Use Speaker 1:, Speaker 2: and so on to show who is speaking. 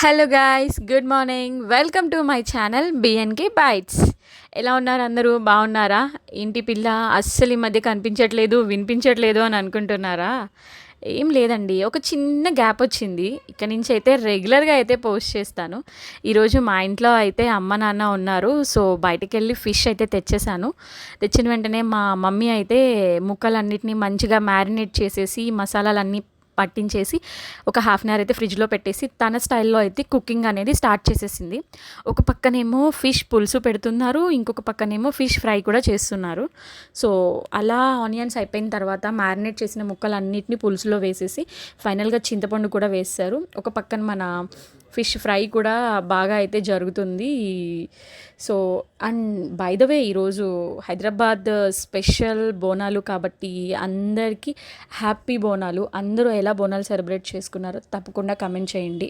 Speaker 1: Hello guys, good morning. Welcome to my channel BNK bytes. ఎలా ఉన్నారు అందరూ? బాగున్నారా? ఇంటి పిల్ల అస్సలు ఈ మధ్య కనిపించట్లేదు, వినిపించట్లేదు అని అనుకుంటున్నారా? ఏం లేదండి, ఒక చిన్న గ్యాప్ వచ్చింది. ఇక్కడ నుంచి అయితే రెగ్యులర్గా అయితే పోస్ట్ చేస్తాను. ఈరోజు మా ఇంట్లో అయితే అమ్మ నాన్న ఉన్నారు. సో బయటికి వెళ్ళి ఫిష్ అయితే తెచ్చేసాను. తెచ్చిన వెంటనే మా మమ్మీ అయితే ముక్కలన్నిటిని మంచిగా మ్యారినేట్ చేసేసి మసాలాలన్నీ పట్టించేసి ఒక హాఫ్ అన్ అవర్ అయితే ఫ్రిడ్జ్లో పెట్టేసి తన స్టైల్లో అయితే కుకింగ్ అనేది స్టార్ట్ చేసేసింది. ఒక పక్కనేమో ఫిష్ పులుసు పెడుతున్నారు, ఇంకొక పక్కనేమో ఫిష్ ఫ్రై కూడా చేస్తున్నారు. సో అలా ఆనియన్స్ అయిపోయిన తర్వాత మ్యారినేట్ చేసిన ముక్కలన్నిటిని పులుసులో వేసేసి ఫైనల్గా చింతపండు కూడా వేస్తారు. ఒక పక్కన మన ఫిష్ ఫ్రై కూడా బాగా అయితే జరుగుతుంది. So and by the way ఈరోజు హైదరాబాద్ స్పెషల్ బోనాలు కాబట్టి అందరికీ హ్యాపీ బోనాలు. అందరూ ఎలా బోనాలు సెలబ్రేట్ చేసుకున్నారో తప్పకుండా కమెంట్ చేయండి.